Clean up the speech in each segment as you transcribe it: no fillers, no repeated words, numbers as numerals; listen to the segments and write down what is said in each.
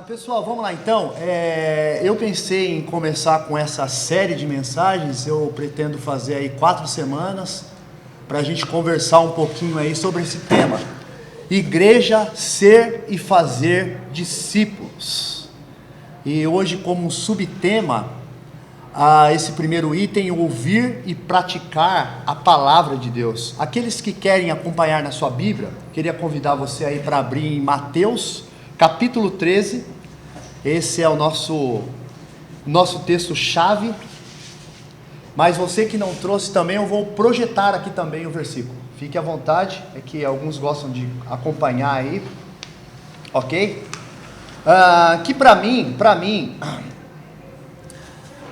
Pessoal, vamos lá então. Eu pensei em começar com essa série de mensagens. Eu pretendo fazer aí 4 semanas para a gente conversar um pouquinho aí sobre esse tema: igreja, ser e fazer discípulos. E hoje, como subtema, esse primeiro item: ouvir e praticar a palavra de Deus. Aqueles que querem acompanhar na sua Bíblia, queria convidar você aí para abrir em Mateus capítulo 13. Esse é o nosso texto-chave. Mas você que não trouxe também, eu vou projetar aqui também o versículo. Fique à vontade, é que alguns gostam de acompanhar aí, ok? Que para mim,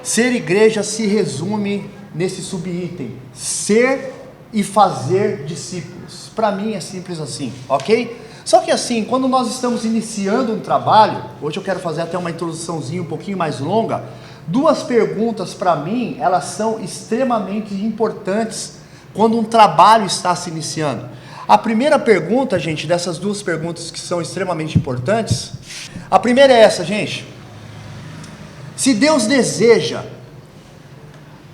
ser igreja se resume nesse subitem: ser e fazer discípulos. Para mim é simples assim, ok? Só que assim, quando nós estamos iniciando um trabalho, hoje eu quero fazer até uma introduçãozinha um pouquinho mais longa. 2 perguntas para mim, elas são extremamente importantes quando um trabalho está se iniciando. A primeira pergunta, gente, dessas 2 perguntas que são extremamente importantes, a primeira é essa, gente: se Deus deseja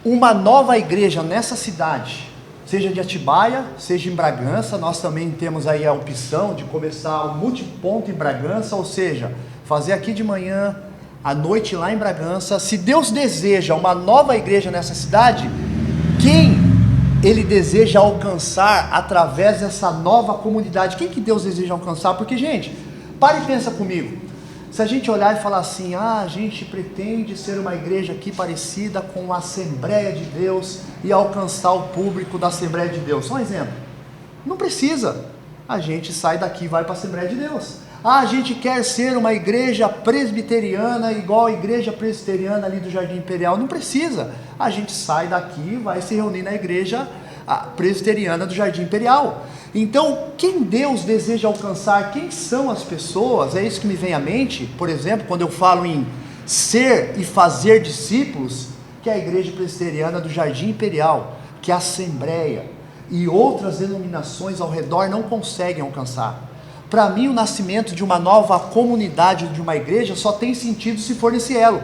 uma nova igreja nessa cidade, seja de Atibaia, seja em Bragança, nós também temos aí a opção de começar o multiponto em Bragança, ou seja, fazer aqui de manhã, à noite lá em Bragança. Se Deus deseja uma nova igreja nessa cidade, quem Ele deseja alcançar através dessa nova comunidade? Quem que Deus deseja alcançar? Porque, gente, para e pensa comigo. Se a gente olhar e falar assim: a gente pretende ser uma igreja aqui parecida com a Assembleia de Deus e alcançar o público da Assembleia de Deus. Só um exemplo. Não precisa. A gente sai daqui e vai para a Assembleia de Deus. A gente quer ser uma igreja presbiteriana igual a igreja presbiteriana ali do Jardim Imperial. Não precisa. A gente sai daqui e vai se reunir na igreja presbiteriana do Jardim Imperial. Então, quem Deus deseja alcançar? Quem são as pessoas? É isso que me vem à mente. Por exemplo, quando eu falo em ser e fazer discípulos, que é a igreja presbiteriana do Jardim Imperial, que a Assembleia e outras denominações ao redor não conseguem alcançar. Para mim, o nascimento de uma nova comunidade, de uma igreja, só tem sentido se for nesse elo.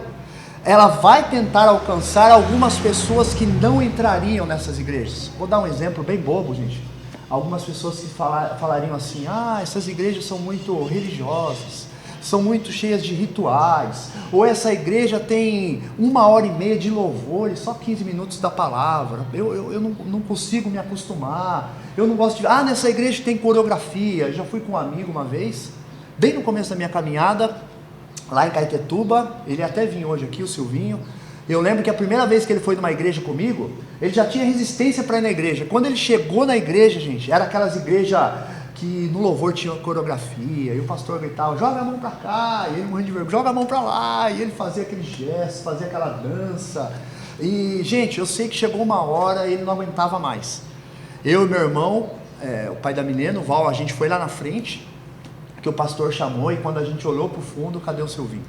Ela vai tentar alcançar algumas pessoas que não entrariam nessas igrejas. Vou dar um exemplo bem bobo, gente. Algumas pessoas que falariam assim: essas igrejas são muito religiosas, são muito cheias de rituais, ou essa igreja tem 1h30 de louvor e só 15 minutos da palavra. Eu não consigo me acostumar, eu não gosto de... nessa igreja tem coreografia. Já fui com um amigo uma vez, bem no começo da minha caminhada, lá em Caetetuba. Ele até vinha hoje aqui, o Silvinho. Eu lembro que a primeira vez que ele foi numa igreja comigo, ele já tinha resistência para ir na igreja. Quando ele chegou na igreja, gente, era aquelas igrejas que no louvor tinha coreografia, e o pastor gritava: joga a mão para cá, e ele morrendo de vergonha: joga a mão para lá, e ele fazia aquele gesto, fazia aquela dança. E, gente, eu sei que chegou uma hora e ele não aguentava mais. Eu e meu irmão, o pai da menina, o Val, a gente foi lá na frente, que o pastor chamou, e quando a gente olhou para o fundo, cadê o Silvinho?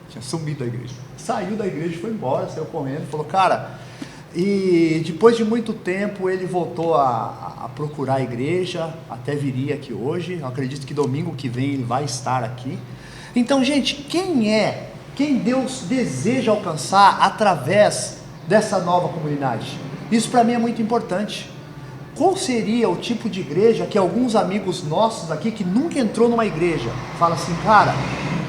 Tinha sumido da igreja. Saiu da igreja, foi embora, saiu correndo, falou: cara... E depois de muito tempo ele voltou a procurar a igreja, até viria aqui hoje. Eu acredito que domingo que vem ele vai estar aqui. Então, gente, quem Deus deseja alcançar através dessa nova comunidade? Isso para mim é muito importante. Qual seria o tipo de igreja que alguns amigos nossos aqui, que nunca entrou numa igreja, fala assim: cara,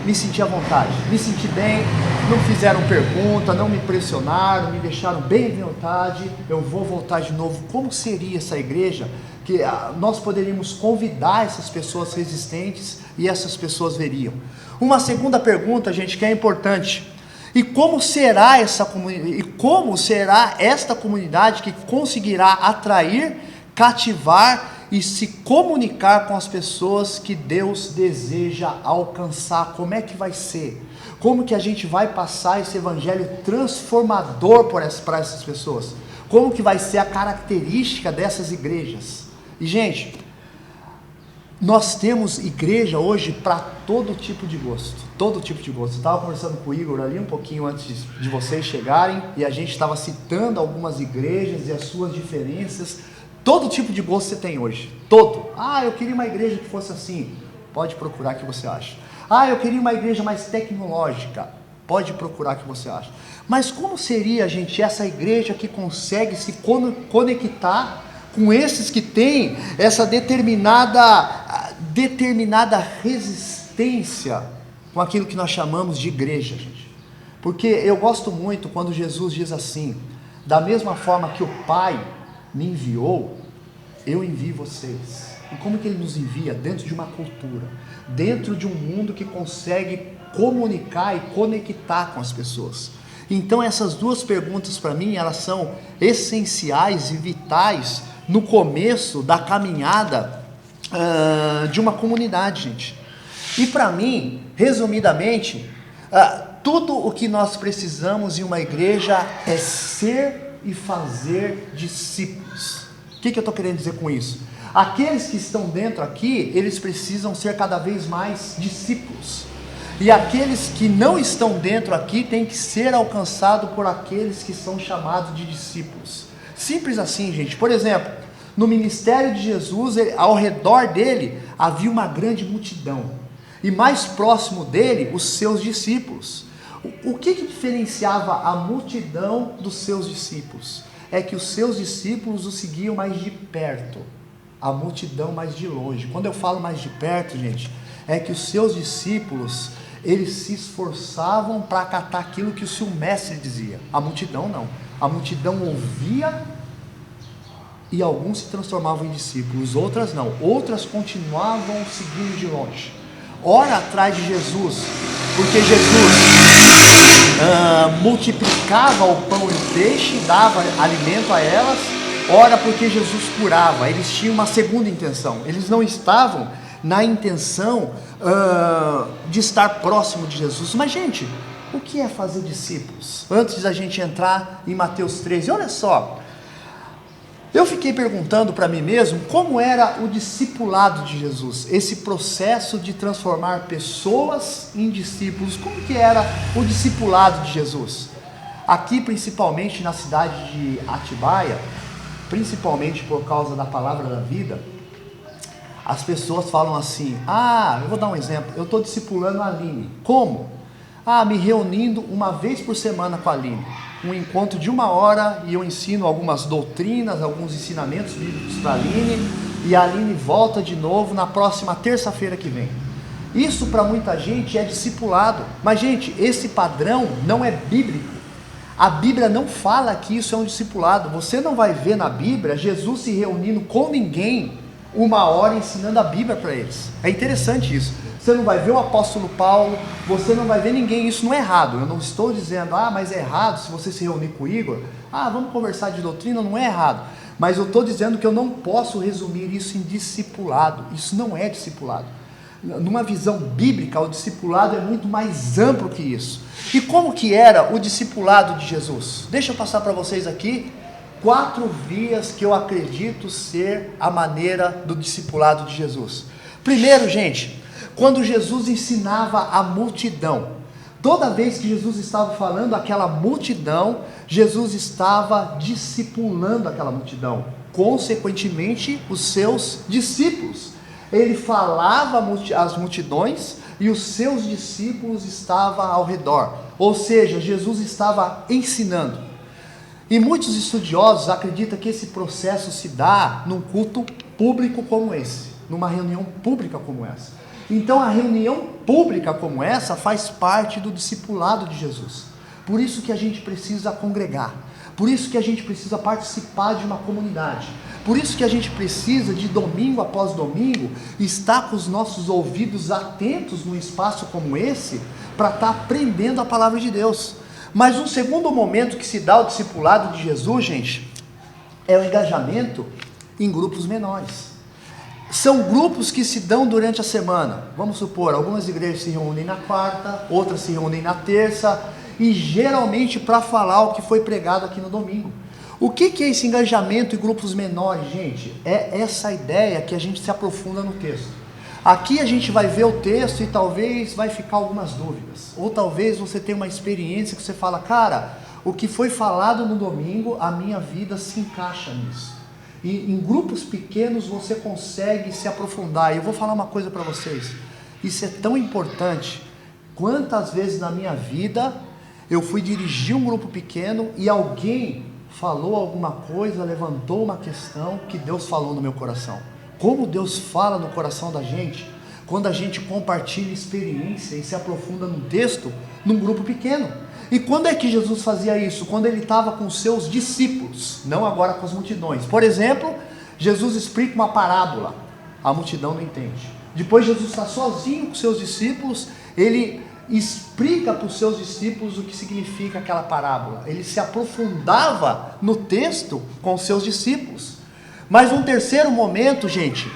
me senti à vontade, me senti bem, não fizeram pergunta, não me pressionaram, me deixaram bem à vontade, eu vou voltar de novo. Como seria essa igreja que nós poderíamos convidar essas pessoas resistentes e essas pessoas veriam? Uma segunda pergunta, gente, que é importante: e como será essa comunidade? E como será esta comunidade que conseguirá atrair, cativar e se comunicar com as pessoas que Deus deseja alcançar? Como é que vai ser? Como que a gente vai passar esse evangelho transformador para essas pessoas? Como que vai ser a característica dessas igrejas? E, gente, nós temos igreja hoje para todo tipo de gosto. Todo tipo de gosto. Eu estava conversando com o Igor ali um pouquinho antes de vocês chegarem, e a gente estava citando algumas igrejas e as suas diferenças. Todo tipo de gosto você tem hoje, todo. Eu queria uma igreja que fosse assim. Pode procurar que você acha. Ah, eu queria uma igreja mais tecnológica. Pode procurar o que você acha. Mas como seria, gente, essa igreja que consegue se conectar com esses que têm essa determinada resistência com aquilo que nós chamamos de igreja, gente? Porque eu gosto muito quando Jesus diz assim: da mesma forma que o Pai me enviou, eu envio vocês. E como que Ele nos envia? Dentro de uma cultura, dentro de um mundo que consegue comunicar e conectar com as pessoas. Então essas duas perguntas para mim, elas são essenciais e vitais no começo da caminhada de uma comunidade, gente. E para mim, resumidamente, tudo o que nós precisamos em uma igreja é ser e fazer discípulos. O que eu estou querendo dizer com isso? Aqueles que estão dentro aqui, eles precisam ser cada vez mais discípulos. E aqueles que não estão dentro aqui têm que ser alcançados por aqueles que são chamados de discípulos. Simples assim, gente. Por exemplo, no ministério de Jesus, ao redor dele havia uma grande multidão. E mais próximo dele, os seus discípulos. O que diferenciava a multidão dos seus discípulos? É que os seus discípulos o seguiam mais de perto, a multidão mais de longe. Quando eu falo mais de perto, gente, é que os seus discípulos, eles se esforçavam para acatar aquilo que o seu mestre dizia. A multidão não. A multidão ouvia e alguns se transformavam em discípulos, outras não. Outras continuavam seguindo de longe. Ora atrás de Jesus, porque Jesus multiplicava o pão e o peixe, dava alimento a elas. Ora porque Jesus curava. Eles tinham uma segunda intenção. Eles não estavam na intenção de estar próximo de Jesus. Mas, gente, o que é fazer discípulos? Antes da gente entrar em Mateus 13, olha só, eu fiquei perguntando para mim mesmo como era o discipulado de Jesus, esse processo de transformar pessoas em discípulos. Como que era o discipulado de Jesus? Aqui, principalmente na cidade de Atibaia, principalmente por causa da palavra da vida, as pessoas falam assim: eu vou dar um exemplo, eu estou discipulando a Aline. Como? Me reunindo uma vez por semana com a Aline, um encontro de 1 hora, e eu ensino algumas doutrinas, alguns ensinamentos bíblicos para a Aline, e a Aline volta de novo na próxima terça-feira que vem. Isso para muita gente é discipulado, mas, gente, esse padrão não é bíblico. A Bíblia não fala que isso é um discipulado. Você não vai ver na Bíblia Jesus se reunindo com ninguém 1 hora ensinando a Bíblia para eles. É interessante isso. Você não vai ver o apóstolo Paulo, você não vai ver ninguém. Isso não é errado. Eu não estou dizendo, mas é errado se você se reunir com o Igor. Vamos conversar de doutrina, não é errado. Mas eu estou dizendo que eu não posso resumir isso em discipulado. Isso não é discipulado. Numa visão bíblica, o discipulado é muito mais amplo que isso. E como que era o discipulado de Jesus? Deixa eu passar para vocês aqui 4 vias que eu acredito ser a maneira do discipulado de Jesus. Primeiro, gente, quando Jesus ensinava a multidão, toda vez que Jesus estava falando àquela multidão, Jesus estava discipulando aquela multidão, consequentemente os seus discípulos. Ele falava às multidões e os seus discípulos estavam ao redor, ou seja, Jesus estava ensinando. E muitos estudiosos acreditam que esse processo se dá num culto público como esse, numa reunião pública como essa. Então a reunião pública como essa faz parte do discipulado de Jesus. Por isso que a gente precisa congregar, por isso que a gente precisa participar de uma comunidade, por isso que a gente precisa de domingo após domingo estar com os nossos ouvidos atentos num espaço como esse, para estar aprendendo a palavra de Deus. Mas um segundo momento que se dá o discipulado de Jesus, gente, é o engajamento em grupos menores. São grupos que se dão durante a semana. Vamos supor, algumas igrejas se reúnem na quarta, outras se reúnem na terça, e geralmente para falar o que foi pregado aqui no domingo. O que é esse engajamento em grupos menores, gente? É essa ideia que a gente se aprofunda no texto. Aqui a gente vai ver o texto e talvez vai ficar algumas dúvidas. Ou talvez você tenha uma experiência que você fala, cara, o que foi falado no domingo, a minha vida se encaixa nisso. E em grupos pequenos você consegue se aprofundar. E eu vou falar uma coisa para vocês. Isso é tão importante. Quantas vezes na minha vida eu fui dirigir um grupo pequeno e alguém falou alguma coisa, levantou uma questão que Deus falou no meu coração. Como Deus fala no coração da gente quando a gente compartilha experiência e se aprofunda num texto, num grupo pequeno. E quando é que Jesus fazia isso? Quando ele estava com os seus discípulos, não agora com as multidões. Por exemplo, Jesus explica uma parábola, a multidão não entende. Depois Jesus está sozinho com seus discípulos, ele explica para os seus discípulos o que significa aquela parábola. Ele se aprofundava no texto com os seus discípulos. Mas um terceiro momento, gente,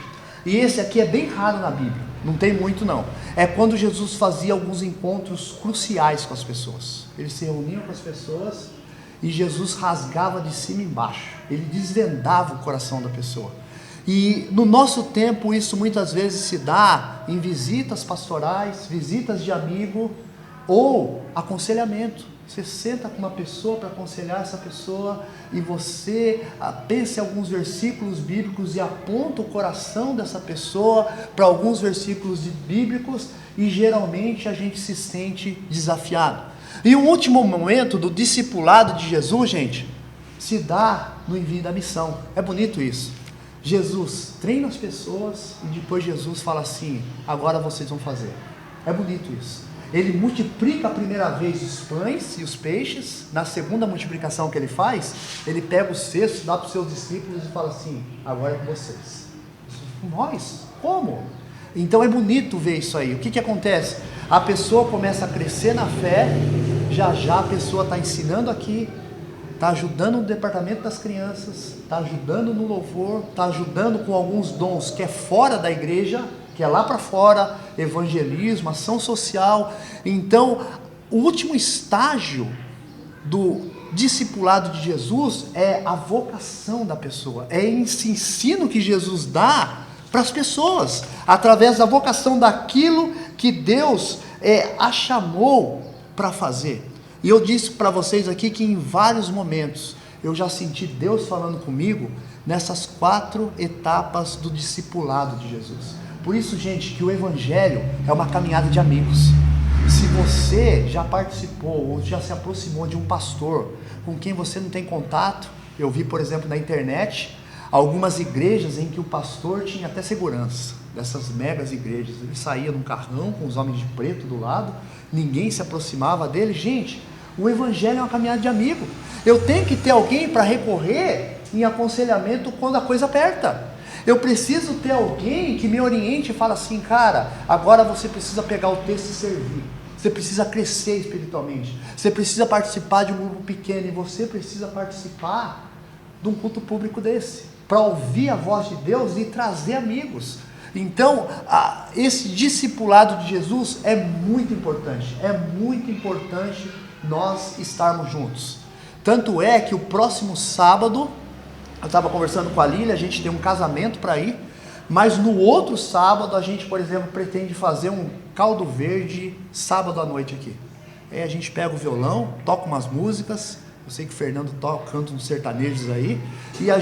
e esse aqui é bem raro na Bíblia, não tem muito não, é quando Jesus fazia alguns encontros cruciais com as pessoas. Ele se reunia com as pessoas e Jesus rasgava de cima e embaixo, ele desvendava o coração da pessoa. E no nosso tempo isso muitas vezes se dá em visitas pastorais, visitas de amigo ou aconselhamento. Você senta com uma pessoa para aconselhar essa pessoa e você pensa em alguns versículos bíblicos e aponta o coração dessa pessoa para alguns versículos bíblicos e geralmente a gente se sente desafiado. E o último momento do discipulado de Jesus, gente, se dá no envio da missão. É bonito isso. Jesus treina as pessoas e depois Jesus fala assim, agora vocês vão fazer. É bonito isso. Ele multiplica a primeira vez os pães e os peixes. Na segunda multiplicação que ele faz, ele pega os cestos, dá para os seus discípulos e fala assim, agora é com vocês. Nós? Como? Então é bonito ver isso aí. O que acontece? A pessoa começa a crescer na fé, já a pessoa está ensinando aqui, está ajudando no departamento das crianças, está ajudando no louvor, está ajudando com alguns dons que é fora da igreja, que é lá para fora, evangelismo, ação social. Então, o último estágio do discipulado de Jesus é a vocação da pessoa, é esse ensino que Jesus dá para as pessoas, através da vocação daquilo que Deus a chamou para fazer. E eu disse para vocês aqui que em vários momentos eu já senti Deus falando comigo nessas 4 etapas do discipulado de Jesus. Por isso, gente, que o Evangelho é uma caminhada de amigos. Se você já participou ou já se aproximou de um pastor com quem você não tem contato, eu vi, por exemplo, na internet, algumas igrejas em que o pastor tinha até segurança, dessas megas igrejas. Ele saía num carrão com os homens de preto do lado, ninguém se aproximava dele. Gente, o Evangelho é uma caminhada de amigo. Eu tenho que ter alguém para recorrer em aconselhamento quando a coisa aperta. Eu preciso ter alguém que me oriente e fala assim, cara, agora você precisa pegar o texto e servir. Você precisa crescer espiritualmente. Você precisa participar de um grupo pequeno e você precisa participar de um culto público desse, para ouvir a voz de Deus e trazer amigos. Então, esse discipulado de Jesus é muito importante. É muito importante nós estarmos juntos. Tanto é que o próximo sábado, eu estava conversando com a Lília, a gente tem um casamento para ir, mas no outro sábado a gente, por exemplo, pretende fazer um caldo verde sábado à noite aqui. Aí a gente pega o violão, toca umas músicas, eu sei que o Fernando canta uns sertanejos aí, e a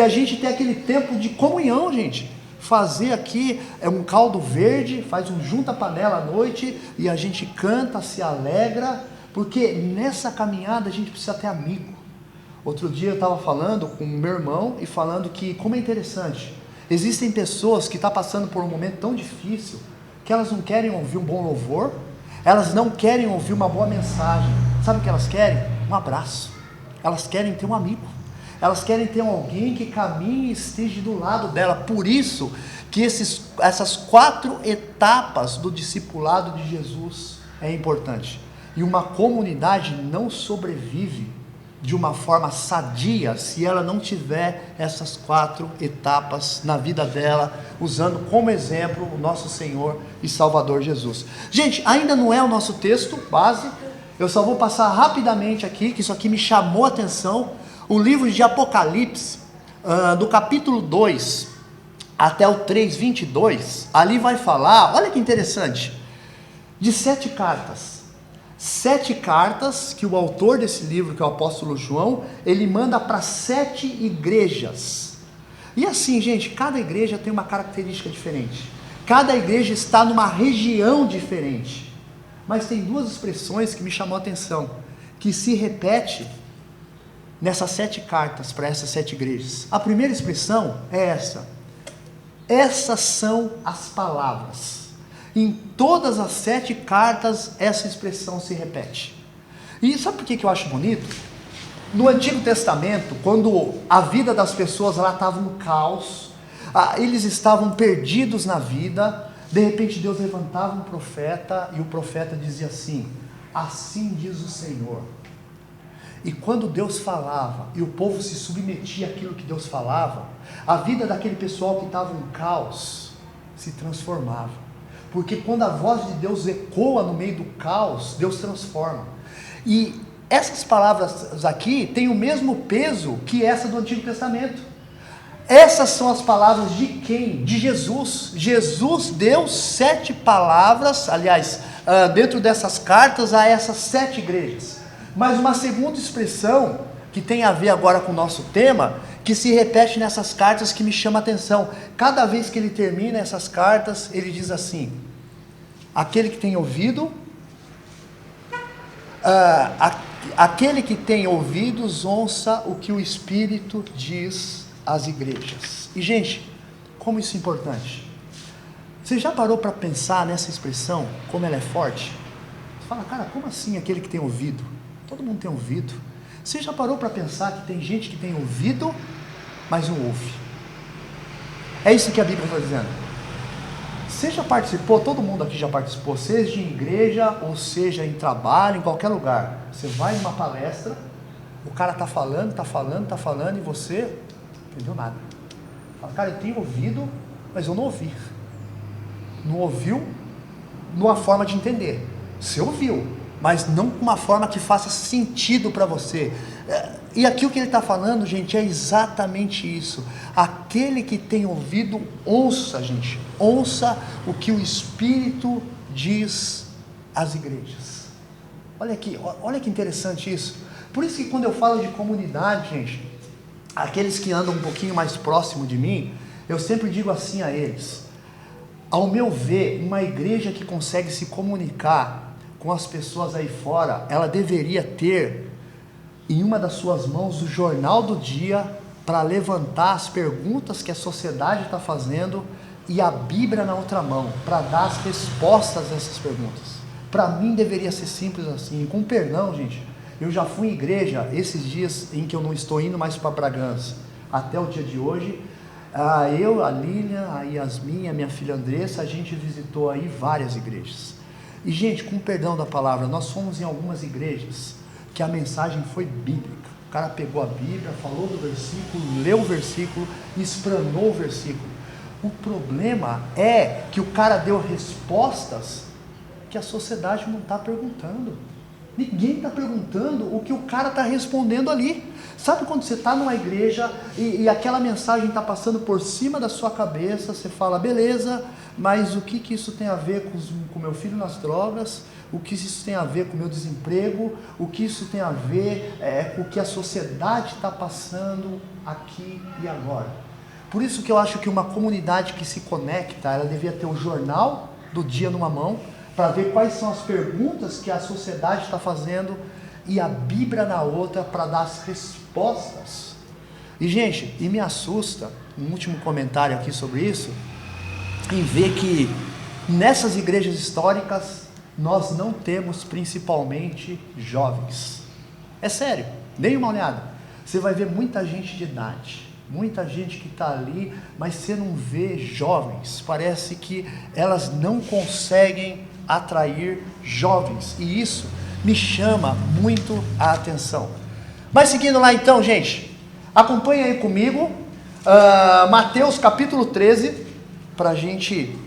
gente tem aquele tempo de comunhão, gente. Fazer aqui um caldo verde, faz um junta-panela à noite, e a gente canta, se alegra, porque nessa caminhada a gente precisa ter amigo. Outro dia eu estava falando com o meu irmão e falando que, como é interessante, existem pessoas que estão passando por um momento tão difícil, que elas não querem ouvir um bom louvor, elas não querem ouvir uma boa mensagem. Sabe o que elas querem? Um abraço. Elas querem ter um amigo. Elas querem ter alguém que caminhe e esteja do lado dela. Por isso que essas 4 etapas do discipulado de Jesus é importante. E uma comunidade não sobrevive de uma forma sadia se ela não tiver essas 4 etapas na vida dela, usando como exemplo o nosso Senhor e Salvador Jesus. Gente, ainda não é o nosso texto base, eu só vou passar rapidamente aqui, que isso aqui me chamou a atenção. O livro de Apocalipse, do capítulo 2 até o 3:22, ali vai falar, olha que interessante, de 7 cartas. 7 cartas que o autor desse livro, que é o apóstolo João, ele manda para 7 igrejas. E assim, gente, cada igreja tem uma característica diferente. cada igreja está numa região diferente. Mas tem duas expressões que me chamou a atenção, que se repete nessas 7 cartas para essas 7 igrejas. A primeira expressão é essa: essas são as palavras. Em todas as 7 cartas essa expressão se repete. E sabe por que eu acho bonito? No Antigo Testamento, quando a vida das pessoas lá estava no caos, eles estavam perdidos na vida, de repente Deus levantava um profeta e o profeta dizia assim: assim diz o Senhor. E quando Deus falava e o povo se submetia àquilo que Deus falava, a vida daquele pessoal que estava em caos se transformava. Porque quando a voz de Deus ecoa no meio do caos, Deus transforma. E essas palavras aqui têm o mesmo peso que essa do Antigo Testamento. Essas são as palavras de quem? De Jesus. Jesus deu 7 palavras, aliás, dentro dessas cartas a essas 7 igrejas. Mas uma segunda expressão, que tem a ver agora com o nosso tema, que se repete nessas cartas, que me chama a atenção. Cada vez que ele termina essas cartas, ele diz assim: aquele que tem ouvido, aquele que tem ouvidos, ouça o que o Espírito diz às igrejas. E gente, como isso é importante. Você já parou para pensar nessa expressão, como ela é forte? Você fala, cara, como assim aquele que tem ouvido? Todo mundo tem ouvido. Você já parou para pensar que tem gente que tem ouvido, mas não ouve? É isso que a Bíblia está dizendo. Você já participou, todo mundo aqui já participou, seja em igreja, ou seja em trabalho, em qualquer lugar. Você vai numa palestra, o cara está falando, e você não entendeu nada. Fala, cara, eu tenho ouvido, mas eu não ouvi. Não ouviu numa forma de entender. Você ouviu, mas não com uma forma que faça sentido para você. E aqui o que ele está falando, gente, é exatamente isso. Aquele que tem ouvido, ouça, gente. Ouça o que o Espírito diz às igrejas. Olha aqui, olha que interessante isso. Por isso que quando eu falo de comunidade, gente, aqueles que andam um pouquinho mais próximo de mim, eu sempre digo assim a eles: ao meu ver, uma igreja que consegue se comunicar com as pessoas aí fora, ela deveria ter em uma das suas mãos o jornal do dia para levantar as perguntas que a sociedade está fazendo e a Bíblia na outra mão para dar as respostas a essas perguntas. Para mim deveria ser simples assim. Com perdão, gente, eu já fui em igreja esses dias em que eu não estou indo mais para Bragança, até o dia de hoje. Eu, a Lilian, a Yasmin, a minha filha Andressa, a gente visitou aí várias igrejas. E gente, com perdão da palavra, nós fomos em algumas igrejas que a mensagem foi bíblica. O cara pegou a Bíblia, falou do versículo, leu o versículo, explanou o versículo. O problema é que o cara deu respostas que a sociedade não está perguntando. Ninguém está perguntando o que o cara está respondendo ali. Sabe quando você está numa igreja e aquela mensagem está passando por cima da sua cabeça, você fala, beleza, mas o que isso tem a ver com meu filho nas drogas? O que isso tem a ver com o meu desemprego? O que isso tem a ver com o que a sociedade está passando aqui e agora? Por isso que eu acho que uma comunidade que se conecta, ela devia ter o jornal do dia numa mão, para ver quais são as perguntas que a sociedade está fazendo e a Bíblia na outra para dar as respostas. E gente, me assusta, um último comentário aqui sobre isso, em ver que nessas igrejas históricas nós não temos principalmente jovens. É sério, dê uma olhada, você vai ver muita gente de idade, muita gente que está ali, mas você não vê jovens. Parece que elas não conseguem atrair jovens, e isso me chama muito a atenção. Mas seguindo lá então, gente, acompanha aí comigo Mateus capítulo 13, para a gente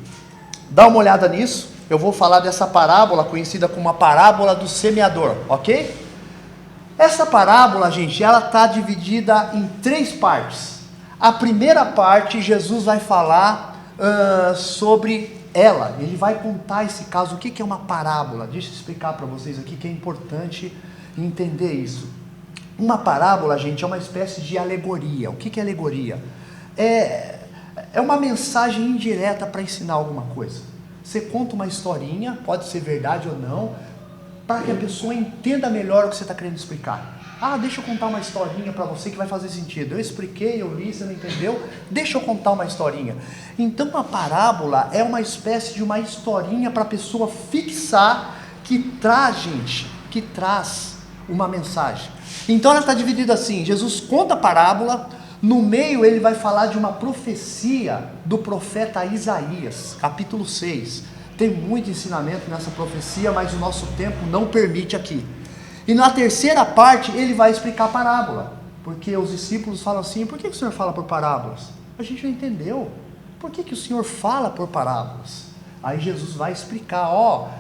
dar uma olhada nisso. Eu vou falar dessa parábola conhecida como a parábola do semeador, ok? Essa parábola, gente, ela está dividida em 3 partes. A primeira parte, Jesus vai falar sobre ela, ele vai contar esse caso. O que é uma parábola? Deixa eu explicar para vocês aqui, que é importante entender isso. Uma parábola, gente, é uma espécie de alegoria. O que é alegoria? é uma mensagem indireta para ensinar alguma coisa. Você conta uma historinha, pode ser verdade ou não, para que a pessoa entenda melhor o que você está querendo explicar. Ah, deixa eu contar uma historinha para você que vai fazer sentido. Eu expliquei, eu li, você não entendeu? Deixa eu contar uma historinha. Então a parábola é uma espécie de uma historinha para a pessoa fixar, que traz uma mensagem. Então ela está dividida assim: Jesus conta a parábola, no meio ele vai falar de uma profecia do profeta Isaías, capítulo 6. Tem muito ensinamento nessa profecia, mas o nosso tempo não permite aqui. E na terceira parte ele vai explicar a parábola, porque os discípulos falam assim: por que o Senhor fala por parábolas? A gente não entendeu. Por que o Senhor fala por parábolas? Aí Jesus vai explicar: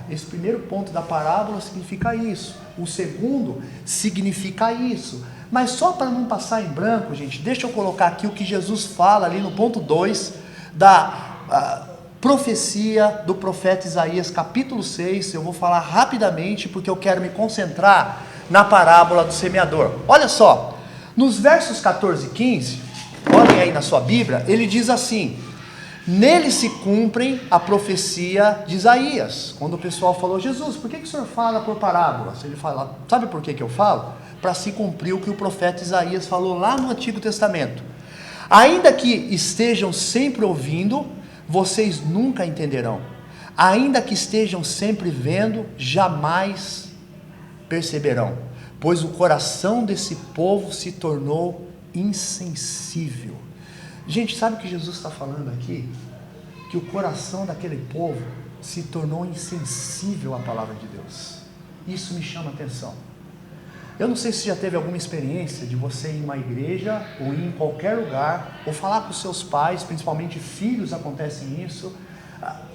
esse primeiro ponto da parábola significa isso, o segundo significa isso. Mas só para não passar em branco, gente, deixa eu colocar aqui o que Jesus fala ali no ponto 2 da profecia do profeta Isaías, capítulo 6, eu vou falar rapidamente, porque eu quero me concentrar na parábola do semeador. Olha só, nos versos 14 e 15, olhem aí na sua Bíblia, ele diz assim: nele se cumprem a profecia de Isaías. Quando o pessoal falou: Jesus, por que o Senhor fala por parábolas? Ele fala: sabe por que eu falo? Para se cumprir o que o profeta Isaías falou lá no Antigo Testamento. Ainda que estejam sempre ouvindo, vocês nunca entenderão. Ainda que estejam sempre vendo, jamais perceberão. Pois o coração desse povo se tornou insensível. Gente, sabe o que Jesus está falando aqui? Que o coração daquele povo se tornou insensível à palavra de Deus. Isso me chama a atenção. Eu não sei se já teve alguma experiência de você ir em uma igreja, ou ir em qualquer lugar, ou falar com seus pais, principalmente filhos, acontece isso,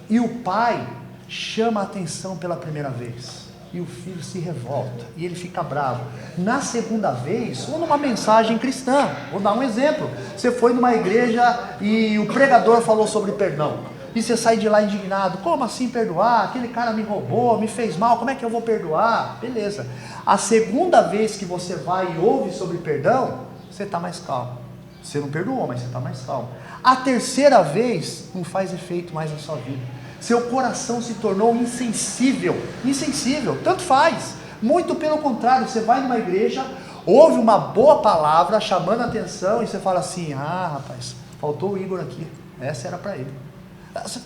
e o pai chama a atenção pela primeira vez, e o filho se revolta, e ele fica bravo. Na segunda vez, ou numa mensagem cristã, vou dar um exemplo: você foi numa igreja e o pregador falou sobre perdão, e você sai de lá indignado: como assim perdoar? Aquele cara me roubou, me fez mal, como é que eu vou perdoar? Beleza. A segunda vez que você vai e ouve sobre perdão, você está mais calmo. Você não perdoou, mas você está mais calmo. A terceira vez, não faz efeito mais na sua vida. Seu coração se tornou insensível. Insensível, tanto faz. Muito pelo contrário, você vai numa igreja, ouve uma boa palavra chamando a atenção, e você fala assim: rapaz, faltou o Igor aqui, essa era para ele.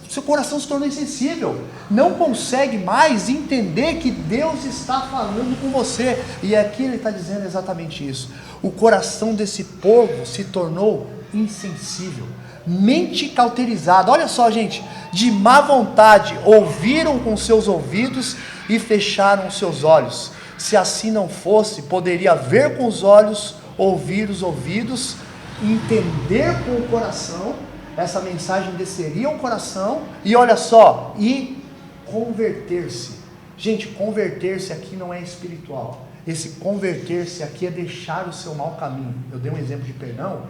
Seu coração se tornou insensível, não consegue mais entender que Deus está falando com você. E aqui ele está dizendo exatamente isso: o coração desse povo se tornou insensível, mente cauterizada. Olha só, gente, de má vontade ouviram com seus ouvidos e fecharam os seus olhos. Se assim não fosse, poderia ver com os olhos, ouvir os ouvidos, entender com o coração, essa mensagem desceria ao coração, e olha só, e converter-se. Gente, converter-se aqui não é espiritual. Esse converter-se aqui é deixar o seu mau caminho. Eu dei um exemplo de perdão.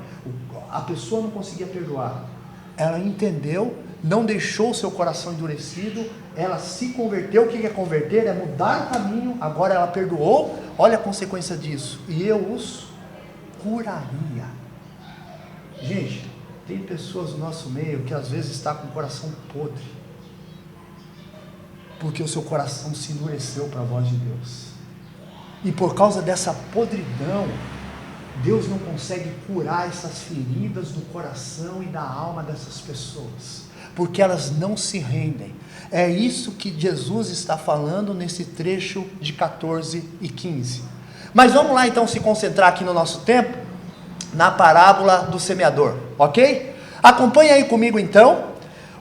A pessoa não conseguia perdoar, ela entendeu, não deixou o seu coração endurecido, ela se converteu. O que é converter? É mudar o caminho. Agora ela perdoou, olha a consequência disso: e eu os curaria. Gente, tem pessoas no nosso meio que às vezes está com o coração podre, porque o seu coração se endureceu para a voz de Deus, e por causa dessa podridão, Deus não consegue curar essas feridas do coração e da alma dessas pessoas, porque elas não se rendem. É isso que Jesus está falando nesse trecho de 14 e 15. Mas vamos lá então se concentrar aqui no nosso tempo, na parábola do semeador, ok? Acompanhe aí comigo então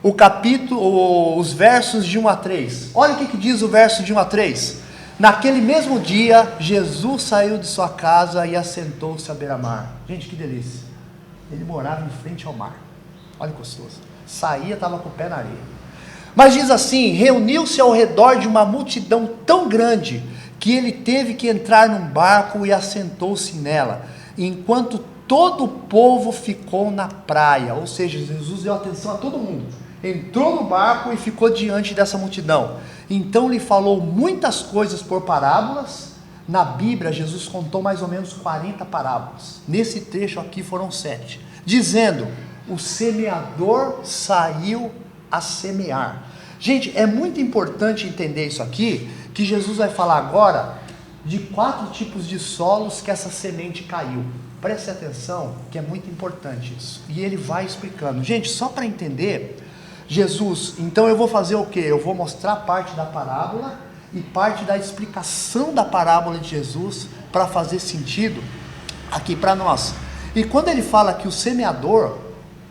o capítulo, os versos de 1 a 3. Olha o que diz o verso de 1 a 3. Naquele mesmo dia, Jesus saiu de sua casa e assentou-se à beira-mar. Gente, que delícia. Ele morava em frente ao mar. Olha que gostoso. Saía, estava com o pé na areia. Mas diz assim: reuniu-se ao redor de uma multidão tão grande que ele teve que entrar num barco e assentou-se nela, enquanto todo o povo ficou na praia. Ou seja, Jesus deu atenção a todo mundo, entrou no barco e ficou diante dessa multidão. Então lhe falou muitas coisas por parábolas. Na Bíblia Jesus contou mais ou menos 40 parábolas, nesse trecho aqui foram 7, dizendo: o semeador saiu a semear. Gente, é muito importante entender isso aqui, que Jesus vai falar agora de 4 tipos de solos que essa semente caiu. Preste atenção, que é muito importante isso. E ele vai explicando. Gente, só para entender, Jesus, então eu vou fazer o quê? Eu vou mostrar parte da parábola e parte da explicação da parábola de Jesus para fazer sentido aqui para nós. E quando ele fala que o semeador,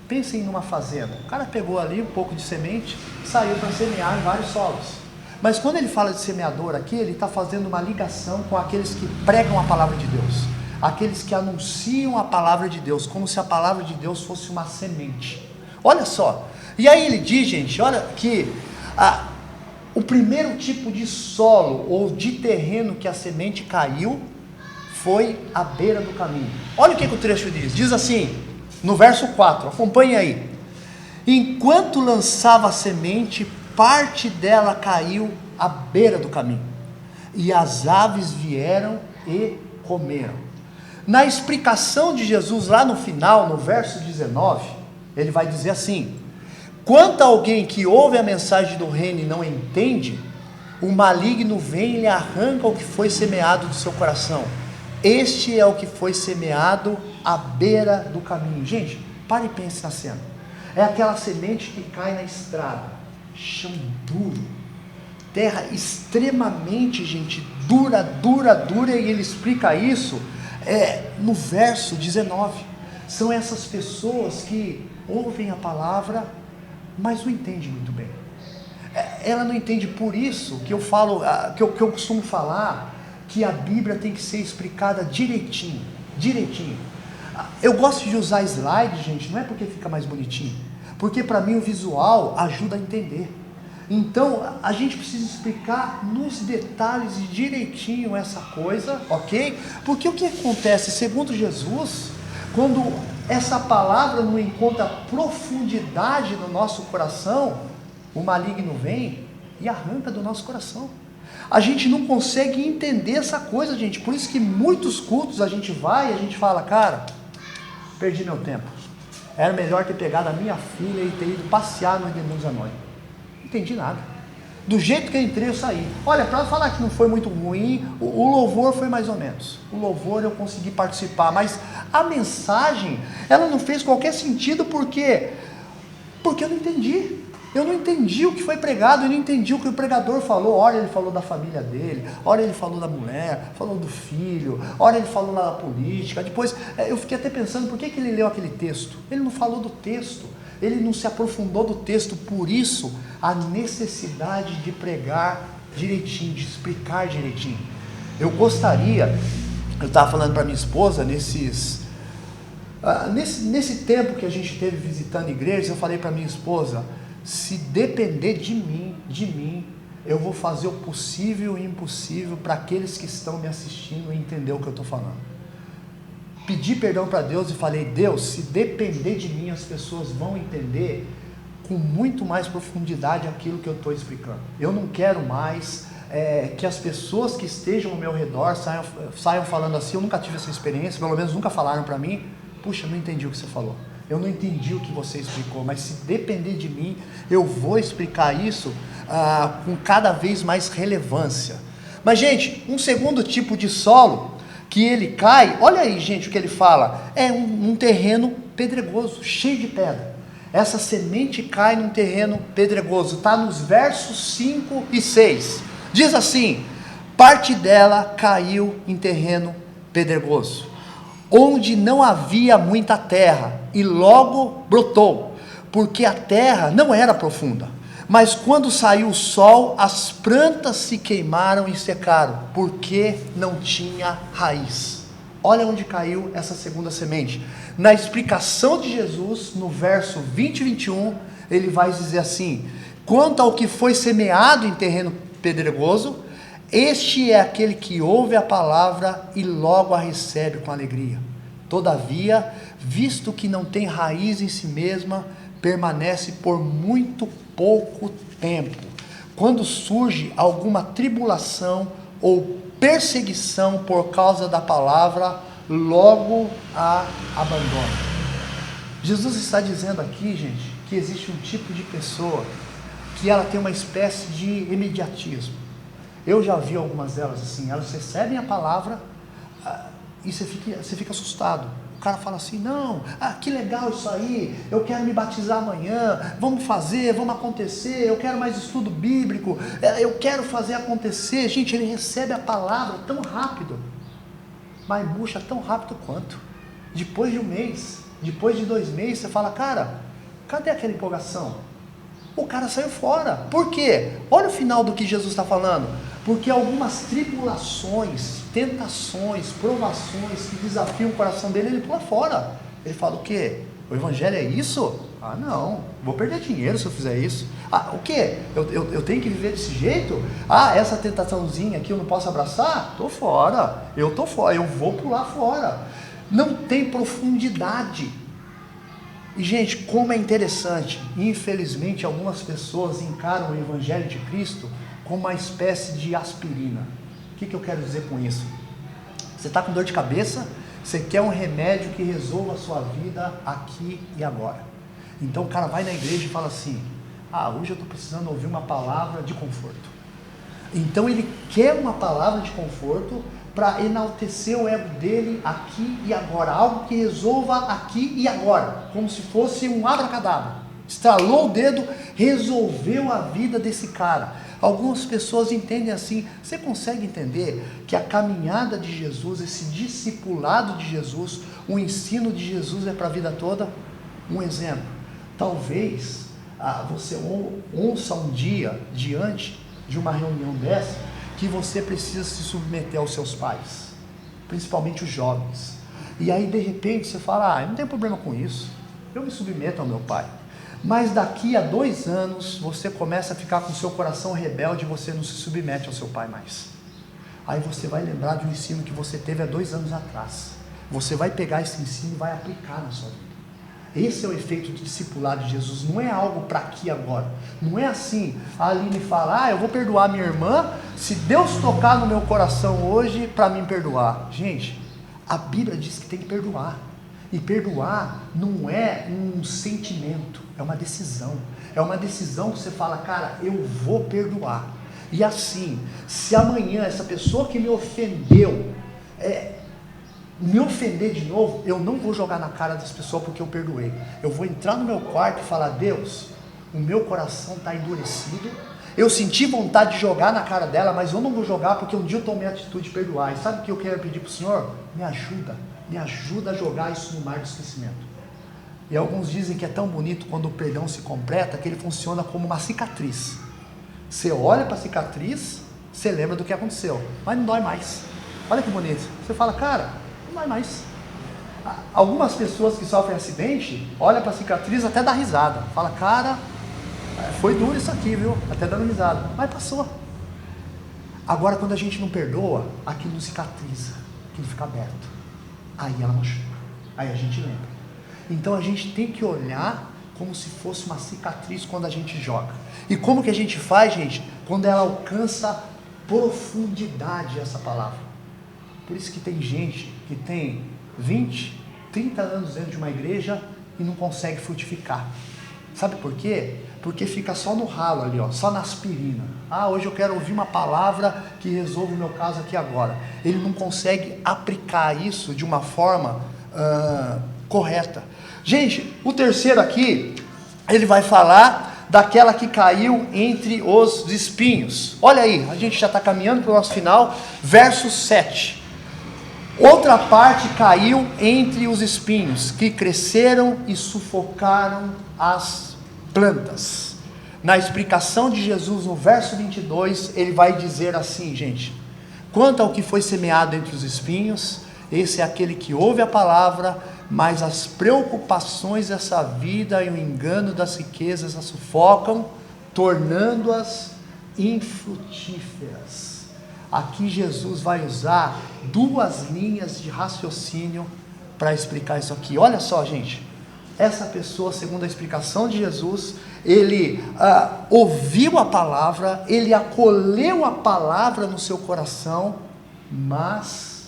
pensem numa fazenda. O cara pegou ali um pouco de semente, saiu para semear em vários solos. Mas quando ele fala de semeador aqui, ele está fazendo uma ligação com aqueles que pregam a palavra de Deus. Aqueles que anunciam a palavra de Deus, como se a palavra de Deus fosse uma semente. Olha só. E aí ele diz, gente, olha que o primeiro tipo de solo ou de terreno que a semente caiu foi à beira do caminho. Olha o que o trecho diz. Diz assim, no verso 4, acompanhe aí. Enquanto lançava a semente, parte dela caiu à beira do caminho, e as aves vieram e comeram. Na explicação de Jesus lá no final, no verso 19, ele vai dizer assim: quanto a alguém que ouve a mensagem do reino e não entende, o maligno vem e lhe arranca o que foi semeado do seu coração. Este é o que foi semeado à beira do caminho. Gente, pare e pense na cena. É aquela semente que cai na estrada, chão duro, terra extremamente, gente, dura, e ele explica isso no verso 19. São essas pessoas que ouvem a palavra, mas não entendem muito bem. Ela não entende, por isso que eu falo, que eu costumo falar, que a Bíblia tem que ser explicada direitinho. Eu gosto de usar slide, gente, não é porque fica mais bonitinho, porque para mim o visual ajuda a entender. Então a gente precisa explicar nos detalhes e direitinho essa coisa, ok? Porque o que acontece, segundo Jesus, quando essa palavra não encontra profundidade no nosso coração, o maligno vem e arranca do nosso coração. A gente não consegue entender essa coisa, gente. Por isso que muitos cultos a gente vai e a gente fala, cara, perdi meu tempo. Era melhor ter pegado a minha filha e ter ido passear no Edmundo Zanoni. Não entendi nada. Do jeito que eu entrei, eu saí. Olha, para falar que não foi muito ruim, o louvor foi mais ou menos. O louvor eu consegui participar, mas a mensagem, ela não fez qualquer sentido, porque eu não entendi. Eu não entendi o que foi pregado, eu não entendi o que o pregador falou. Ora ele falou da família dele, ora ele falou da mulher, falou do filho, ora ele falou da política. Depois eu fiquei até pensando, por que ele leu aquele texto? Ele não falou do texto, ele não se aprofundou do texto. Por isso a necessidade de pregar direitinho, de explicar direitinho. Eu estava falando para minha esposa, nesse tempo que a gente teve visitando igrejas, eu falei para minha esposa, se depender de mim, eu vou fazer o possível e o impossível para aqueles que estão me assistindo entender o que eu estou falando. Pedi perdão para Deus e falei, Deus, se depender de mim, as pessoas vão entender com muito mais profundidade aquilo que eu estou explicando. Eu não quero mais que as pessoas que estejam ao meu redor saiam falando assim, eu nunca tive essa experiência, pelo menos nunca falaram para mim, puxa, não entendi o que você falou. Eu não entendi o que você explicou, mas se depender de mim, eu vou explicar isso com cada vez mais relevância. Mas, gente, um segundo tipo de solo que ele cai, olha aí, gente, o que ele fala, é um terreno pedregoso, cheio de pedra. Essa semente cai num terreno pedregoso, está nos versos 5 e 6. Diz assim, parte dela caiu em terreno pedregoso, onde não havia muita terra, e logo brotou, porque a terra não era profunda. Mas quando saiu o sol, as plantas se queimaram e secaram, porque não tinha raiz. Olha onde caiu essa segunda semente. Na explicação de Jesus, no verso 20 e 21, ele vai dizer assim, quanto ao que foi semeado em terreno pedregoso, este é aquele que ouve a palavra e logo a recebe com alegria. Todavia, visto que não tem raiz em si mesma, permanece por muito pouco tempo. Quando surge alguma tribulação ou perseguição por causa da palavra, logo a abandona. Jesus está dizendo aqui, gente, que existe um tipo de pessoa que ela tem uma espécie de imediatismo. Eu já vi algumas delas assim, elas recebem a palavra e você fica assustado. O cara fala assim, não, que legal isso aí, eu quero me batizar amanhã, vamos fazer, vamos acontecer, eu quero mais estudo bíblico, eu quero fazer acontecer. Gente, ele recebe a palavra tão rápido, mas murcha tão rápido quanto. Depois de um mês, depois de 2 meses, você fala, cara, cadê aquela empolgação? O cara saiu fora. Por quê? Olha o final do que Jesus está falando. Porque algumas tribulações, tentações, provações que desafiam o coração dele, ele pula fora. Ele fala o quê? O evangelho é isso? Não, vou perder dinheiro se eu fizer isso. O quê? Eu tenho que viver desse jeito? Essa tentaçãozinha aqui eu não posso abraçar? Tô fora, eu vou pular fora. Não tem profundidade. E gente, como é interessante, infelizmente algumas pessoas encaram o Evangelho de Cristo como uma espécie de aspirina. O que eu quero dizer com isso? Você está com dor de cabeça, você quer um remédio que resolva a sua vida aqui e agora. Então o cara vai na igreja e fala assim, hoje eu estou precisando ouvir uma palavra de conforto. Então ele quer uma palavra de conforto para enaltecer o ego dele aqui e agora, algo que resolva aqui e agora, como se fosse um abracadabra. Estralou o dedo, resolveu a vida desse cara. Algumas pessoas entendem assim. Você consegue entender que a caminhada de Jesus, esse discipulado de Jesus, o ensino de Jesus é para a vida toda? Um exemplo, talvez você ouça um dia, diante de uma reunião dessa, que você precisa se submeter aos seus pais, principalmente os jovens. E aí de repente você fala, não tem problema com isso, eu me submeto ao meu pai. Mas daqui a 2 anos você começa a ficar com o seu coração rebelde e você não se submete ao seu pai mais. Aí você vai lembrar de um ensino que você teve há 2 anos atrás. Você vai pegar esse ensino e vai aplicar na sua vida. Esse é o efeito do discipulado de Jesus, não é algo para aqui e agora. Não é assim, a Aline fala, eu vou perdoar minha irmã, se Deus tocar no meu coração hoje para me perdoar. Gente, a Bíblia diz que tem que perdoar. E perdoar não é um sentimento, é uma decisão. É uma decisão que você fala, cara, eu vou perdoar. E assim, se amanhã essa pessoa que me ofendeu, me ofender de novo, eu não vou jogar na cara dessa pessoa porque eu perdoei. Eu vou entrar no meu quarto e falar, Deus, o meu coração está endurecido, eu senti vontade de jogar na cara dela, mas eu não vou jogar porque um dia eu tomei a atitude de perdoar. E sabe o que eu quero pedir para o Senhor? Me ajuda a jogar isso no mar do esquecimento. E alguns dizem que é tão bonito quando o perdão se completa, que ele funciona como uma cicatriz. Você olha para a cicatriz, você lembra do que aconteceu, mas não dói mais. Olha que bonito. Você fala, cara, não dói mais. Algumas pessoas que sofrem acidente, olham para a cicatriz até dá risada. Fala, cara, foi duro isso aqui, viu? Até dando risada. Mas passou. Agora, quando a gente não perdoa, aquilo não cicatriza, aquilo fica aberto. Aí ela machuca. Aí a gente lembra. Então a gente tem que olhar como se fosse uma cicatriz quando a gente joga. E como que a gente faz, gente? Quando ela alcança profundidade, essa palavra. Por isso que tem gente que tem 20, 30 anos dentro de uma igreja e não consegue frutificar. Sabe por quê? Porque fica só no ralo ali, só na aspirina. Hoje eu quero ouvir uma palavra que resolva o meu caso aqui agora. Ele não consegue aplicar isso de uma forma correta. Gente, o terceiro aqui, ele vai falar daquela que caiu entre os espinhos. Olha aí, a gente já está caminhando para o nosso final, verso 7. Outra parte caiu entre os espinhos, que cresceram e sufocaram as plantas. Na explicação de Jesus, no verso 22, ele vai dizer assim, gente: quanto ao que foi semeado entre os espinhos, esse é aquele que ouve a palavra, mas as preocupações dessa vida e o engano das riquezas a sufocam, tornando-as infrutíferas. Aqui Jesus vai usar 2 linhas de raciocínio para explicar isso aqui. Olha só, gente, essa pessoa, segundo a explicação de Jesus, ele ouviu a palavra, ele acolheu a palavra no seu coração, mas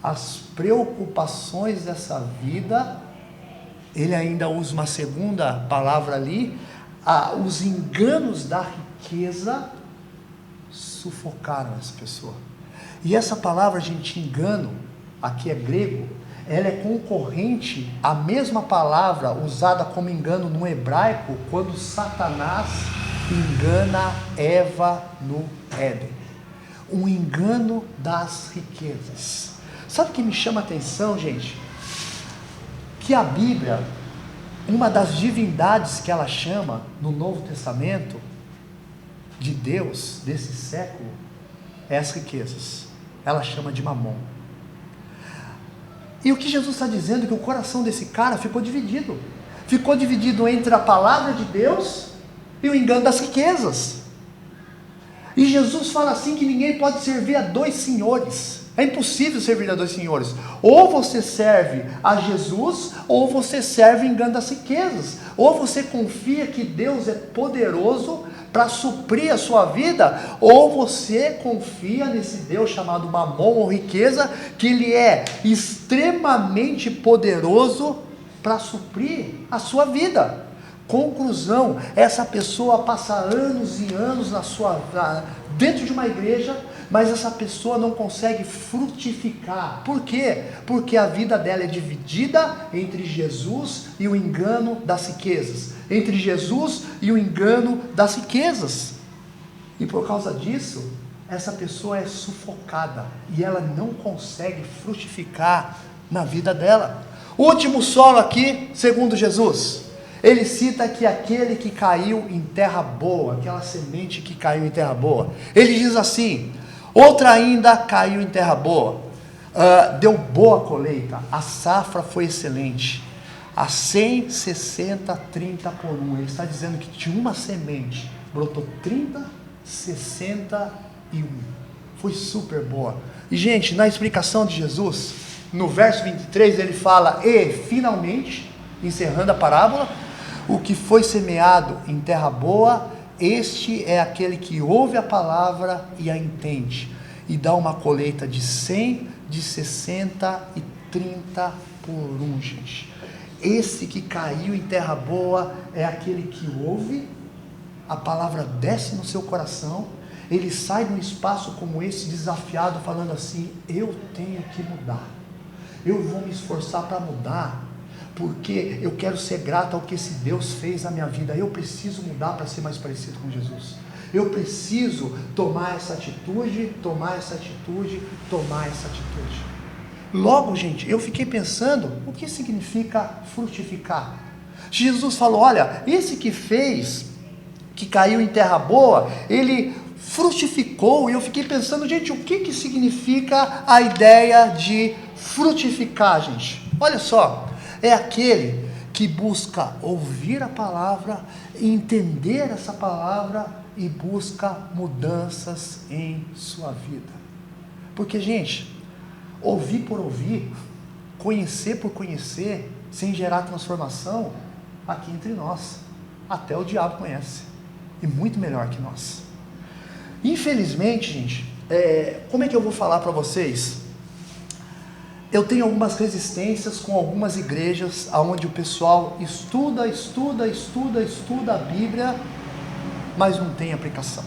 as preocupações dessa vida ele ainda usa uma segunda palavra ali, os enganos da riqueza sufocaram essa pessoa. E essa palavra, gente, engano, aqui é grego, ela é concorrente à mesma palavra usada como engano no hebraico, quando Satanás engana Eva no Éden. Um engano das riquezas. Sabe o que me chama a atenção, gente? Que a Bíblia, uma das divindades que ela chama no Novo Testamento, de Deus, desse século, é as riquezas. Ela chama de Mamon. E o que Jesus está dizendo é que o coração desse cara ficou dividido. Ficou dividido entre a palavra de Deus e o engano das riquezas. E Jesus fala assim que ninguém pode servir a dois senhores. É impossível servir a dois senhores. Ou você serve a Jesus, ou você serve o engano das riquezas. Ou você confia que Deus é poderoso para suprir a sua vida, ou você confia nesse Deus chamado Mamon ou riqueza, que ele é extremamente poderoso para suprir a sua vida. Conclusão, essa pessoa passa anos e anos dentro de uma igreja, mas essa pessoa não consegue frutificar. Por quê? Porque a vida dela é dividida entre Jesus e o engano das riquezas. Entre Jesus e o engano das riquezas. E por causa disso, essa pessoa é sufocada e ela não consegue frutificar na vida dela. O último solo aqui, segundo Jesus, ele cita que aquele que caiu em terra boa, aquela semente que caiu em terra boa, ele diz assim: outra ainda caiu em terra boa, deu boa colheita, a safra foi excelente, a 100, 60, 30 por 1. Ele está dizendo que de uma semente brotou 30, 61. Foi super boa. E gente, na explicação de Jesus, no verso 23 ele fala: e finalmente, encerrando a parábola, o que foi semeado em terra boa, este é aquele que ouve a palavra e a entende, e dá uma colheita de 100, de 60 e 30 por 1, gente. Esse que caiu em terra boa é aquele que ouve, a palavra desce no seu coração, ele sai de um espaço como esse desafiado, falando assim: eu tenho que mudar, eu vou me esforçar para mudar, porque eu quero ser grato ao que esse Deus fez na minha vida. Eu preciso mudar para ser mais parecido com Jesus. Eu preciso tomar essa atitude, tomar essa atitude, tomar essa atitude. Logo, gente, eu fiquei pensando, o que significa frutificar? Jesus falou: olha, esse que fez, que caiu em terra boa, ele frutificou. E eu fiquei pensando, gente, o que significa a ideia de frutificar, gente? Olha só, é aquele que busca ouvir a palavra, entender essa palavra e busca mudanças em sua vida. Porque, gente, ouvir por ouvir, conhecer por conhecer, sem gerar transformação, aqui entre nós, até o diabo conhece, e muito melhor que nós. Infelizmente, gente, como é que eu vou falar para vocês? Eu tenho algumas resistências com algumas igrejas onde o pessoal estuda a Bíblia, mas não tem aplicação.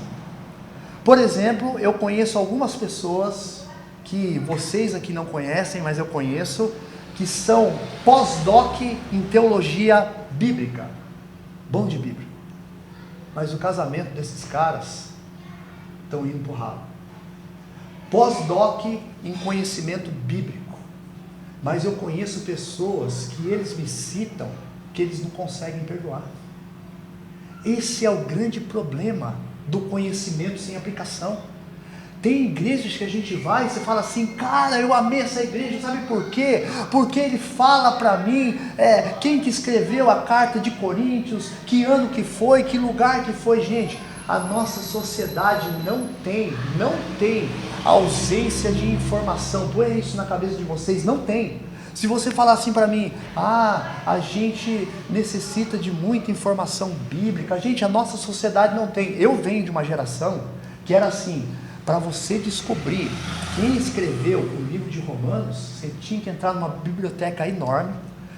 Por exemplo, eu conheço algumas pessoas que vocês aqui não conhecem, mas eu conheço, que são pós-doc em teologia bíblica, bom de Bíblia, mas o casamento desses caras estão indo pro ralo. Pós-doc em conhecimento bíblico, mas eu conheço pessoas que eles me citam que eles não conseguem perdoar. Esse é o grande problema do conhecimento sem aplicação. Tem igrejas que a gente vai e você fala assim: cara, eu amei essa igreja, sabe por quê? Porque ele fala para mim, quem que escreveu a carta de Coríntios, que ano que foi, que lugar que foi. Gente, a nossa sociedade não tem ausência de informação. Põe isso na cabeça de vocês, não tem. Se você falar assim para mim: a gente necessita de muita informação bíblica, gente, a nossa sociedade não tem. Eu venho de uma geração que era assim: para você descobrir quem escreveu o livro de Romanos, você tinha que entrar numa biblioteca enorme,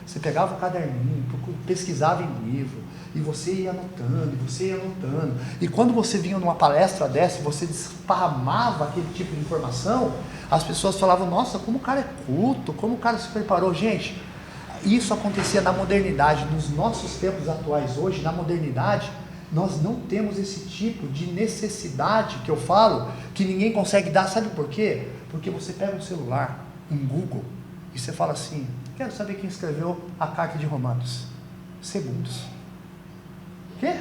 Você pegava o caderninho, pesquisava em livro, e você ia anotando, e quando você vinha numa palestra dessa, você desparramava aquele tipo de informação, as pessoas falavam, nossa, como o cara é culto, como o cara se preparou. Gente, isso acontecia na modernidade. Nos nossos tempos atuais hoje, na modernidade, nós não temos esse tipo de necessidade que eu falo, que ninguém consegue dar. Sabe por quê? Porque você pega um celular, um Google, e você fala assim, quero saber quem escreveu a carta de Romanos. Segundos. Quê?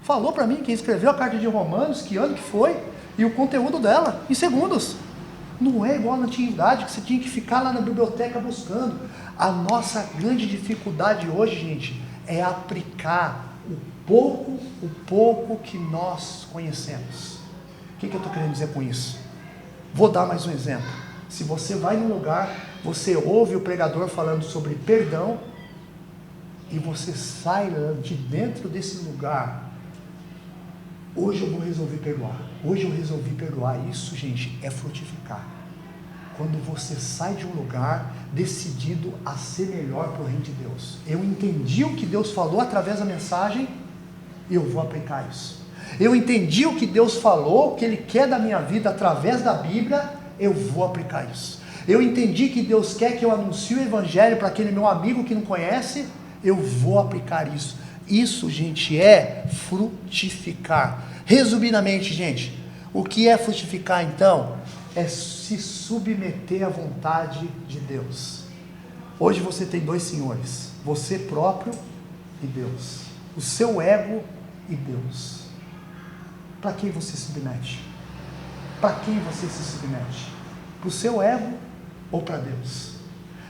Falou para mim quem escreveu a carta de Romanos, que ano que foi, e o conteúdo dela, em segundos. Não é igual na antiguidade, que você tinha que ficar lá na biblioteca buscando. A nossa grande dificuldade hoje, gente, é aplicar o pouco que nós conhecemos. O que eu estou querendo dizer com isso? Vou dar mais um exemplo. Se você vai num lugar, você ouve o pregador falando sobre perdão, e você sai de dentro desse lugar, hoje eu vou resolver perdoar, hoje eu resolvi perdoar. Isso, gente, é frutificar. Quando você sai de um lugar decidido a ser melhor para o reino de Deus. Eu entendi o que Deus falou através da mensagem, eu vou aplicar isso. Eu entendi o que Deus falou, o que Ele quer da minha vida através da Bíblia, eu vou aplicar isso. Eu entendi que Deus quer que eu anuncie o Evangelho para aquele meu amigo que não conhece, eu vou aplicar isso. Isso, gente, é frutificar. Resumidamente, gente, o que é frutificar então? É se submeter à vontade de Deus. Hoje você tem dois senhores, você próprio e Deus. O seu ego e Deus. Para quem você se submete? Para quem você se submete? Para o seu ego ou para Deus?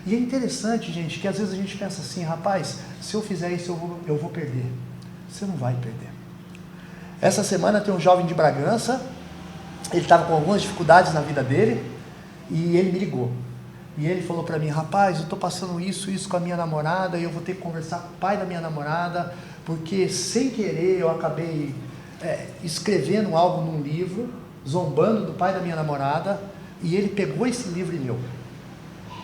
E é interessante, gente, que às vezes a gente pensa assim, rapaz, se eu fizer isso eu vou perder. Você não vai perder. Essa semana tem um jovem de Bragança, ele estava com algumas dificuldades na vida dele, e ele me ligou. E ele falou para mim, rapaz, eu estou passando isso com a minha namorada, e eu vou ter que conversar com o pai da minha namorada, porque sem querer eu acabei escrevendo algo num livro, zombando do pai da minha namorada, e ele pegou esse livro e leu.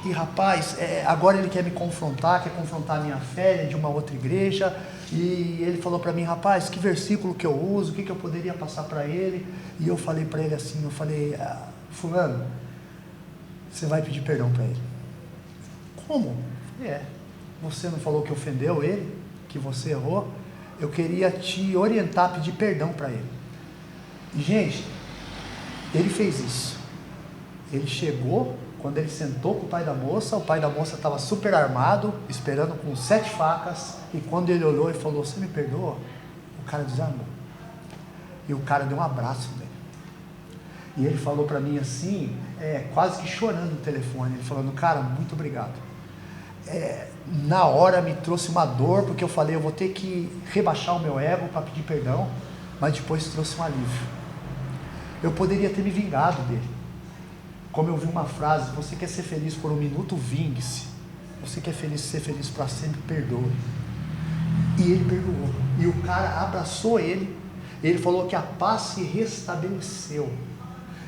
E rapaz, agora ele quer me confrontar, quer confrontar a minha fé, de uma outra igreja, e ele falou para mim, rapaz, que versículo que eu uso, o que eu poderia passar para ele, e eu falei para ele assim, fulano, você vai pedir perdão para ele. Como? Você não falou que ofendeu ele, que você errou? Eu queria te orientar a pedir perdão para ele. E gente, ele fez isso. Ele chegou, quando ele sentou com o pai da moça estava super armado, esperando com 7 facas, e quando ele olhou e falou, você me perdoa? O cara desarmou. E o cara deu um abraço nele. E ele falou para mim assim, quase que chorando no telefone, ele falando, cara, muito obrigado. Na hora me trouxe uma dor, porque eu falei, eu vou ter que rebaixar o meu ego para pedir perdão, mas depois trouxe um alívio. Eu poderia ter me vingado dele. Como eu vi uma frase, você quer ser feliz por um minuto, vingue-se. Você quer ser feliz para sempre, perdoe. E ele perdoou. E o cara abraçou ele, ele falou que a paz se restabeleceu.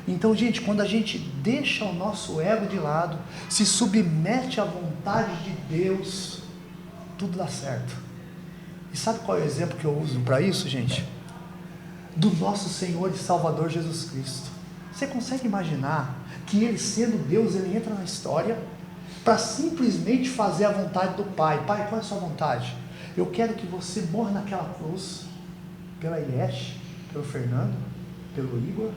Então, gente, quando a gente deixa o nosso ego de lado, se submete à vontade de Deus, tudo dá certo. E sabe qual é o exemplo que eu uso para isso, gente? Do nosso Senhor e Salvador Jesus Cristo. Você consegue imaginar que ele, sendo Deus, ele entra na história para simplesmente fazer a vontade do Pai? Pai, qual é a sua vontade? Eu quero que você morra naquela cruz, pela Ileste, pelo Fernando, pelo Igor.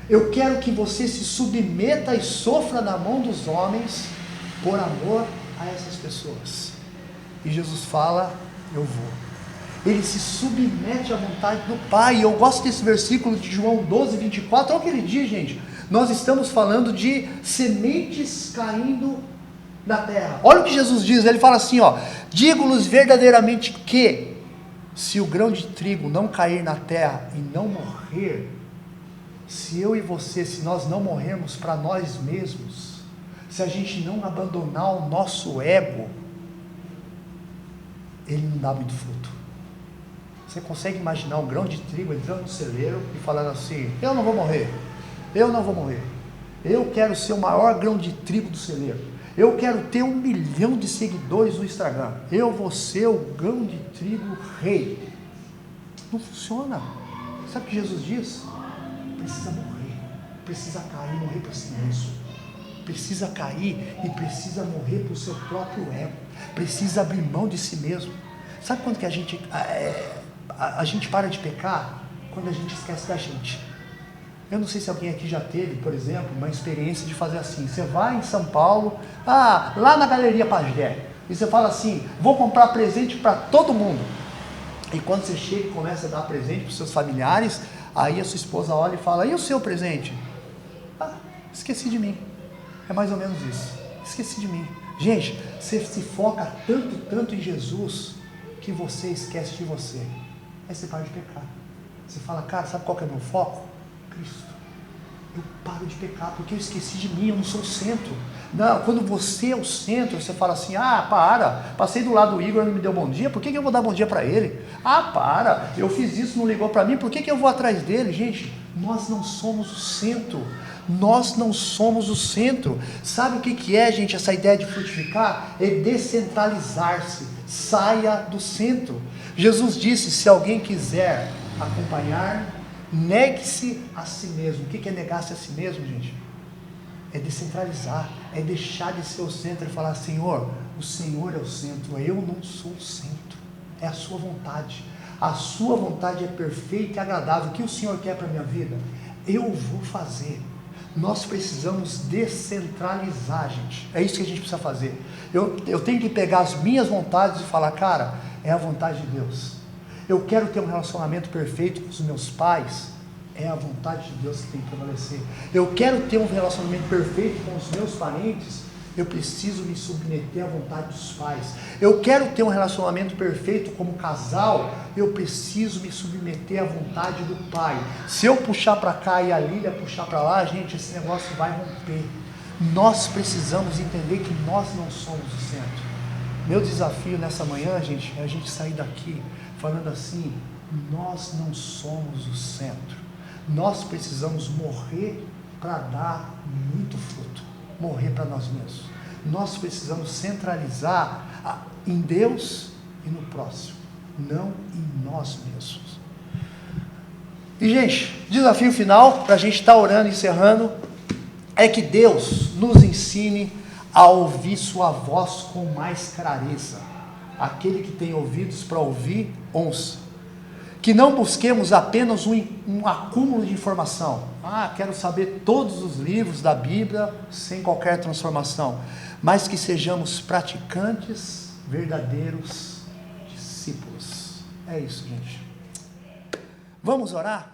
Eu quero que você se submeta e sofra na mão dos homens, por amor a essas pessoas. E Jesus fala, eu vou. Ele se submete à vontade do Pai. Eu gosto desse versículo de João 12, 24, olha o que ele diz, gente. Nós estamos falando de sementes caindo na terra. Olha o que Jesus diz, ele fala assim, digo-lhes verdadeiramente que, se o grão de trigo não cair na terra e não morrer, se eu e você, se nós não morrermos para nós mesmos, se a gente não abandonar o nosso ego, ele não dá muito fruto. Você consegue imaginar um grão de trigo entrando no celeiro e falando assim, eu não vou morrer, eu quero ser o maior grão de trigo do celeiro, Eu quero ter 1 milhão de seguidores no Instagram. Eu vou ser o grão de trigo rei. Não funciona. Sabe o que Jesus diz? Precisa morrer. Precisa cair e morrer para si mesmo. Precisa cair e precisa morrer para o seu próprio ego. Precisa abrir mão de si mesmo. Sabe quando que a gente para de pecar? Quando a gente esquece da gente. Eu não sei se alguém aqui já teve, por exemplo, uma experiência de fazer assim. Você vai em São Paulo, lá na Galeria Pagé, e você fala assim, vou comprar presente para todo mundo. E quando você chega e começa a dar presente para os seus familiares, aí a sua esposa olha e fala, e o seu presente? Esqueci de mim. É mais ou menos isso. Esqueci de mim. Gente, você se foca tanto em Jesus, que você esquece de você. Aí você para de pecar. Você fala, cara, sabe qual que é o meu foco? Cristo. Eu paro de pecar, porque eu esqueci de mim, eu não sou o centro. Não, quando você é o centro, você fala assim, passei do lado do Igor, não me deu bom dia, por que eu vou dar bom dia para ele? Eu fiz isso, não ligou para mim, por que eu vou atrás dele? Gente, nós não somos o centro. Nós não somos o centro. Sabe o que é, gente, essa ideia de frutificar? É descentralizar-se. Saia do centro. Jesus disse, se alguém quiser acompanhar, negue-se a si mesmo. O que é negar-se a si mesmo, gente? É descentralizar, é deixar de ser o centro e falar, Senhor, o Senhor é o centro, eu não sou o centro, é a sua vontade. A sua vontade é perfeita e agradável. O que o Senhor quer para a minha vida? Eu vou fazer. Nós precisamos descentralizar, gente. É isso que a gente precisa fazer. Eu tenho que pegar as minhas vontades e falar, cara, é a vontade de Deus. Eu quero ter um relacionamento perfeito com os meus pais. É a vontade de Deus que tem que prevalecer. Eu quero ter um relacionamento perfeito com os meus parentes. Eu preciso me submeter à vontade dos pais. Eu quero ter um relacionamento perfeito como casal. Eu preciso me submeter à vontade do pai. Se eu puxar para cá e a Lília puxar para lá, gente, esse negócio vai romper. Nós precisamos entender que nós não somos o centro. Meu desafio nessa manhã, gente, é a gente sair daqui falando assim, nós não somos o centro. Nós precisamos morrer para dar muito fruto. Morrer para nós mesmos. Nós precisamos centralizar em Deus e no próximo, não em nós mesmos. E, gente, desafio final, para a gente estar orando e encerrando, é que Deus nos ensine a ouvir sua voz com mais clareza. Aquele que tem ouvidos para ouvir, ouça. Que não busquemos apenas um acúmulo de informação. Quero saber todos os livros da Bíblia sem qualquer transformação. Mas que sejamos praticantes, verdadeiros discípulos. É isso, gente. Vamos orar?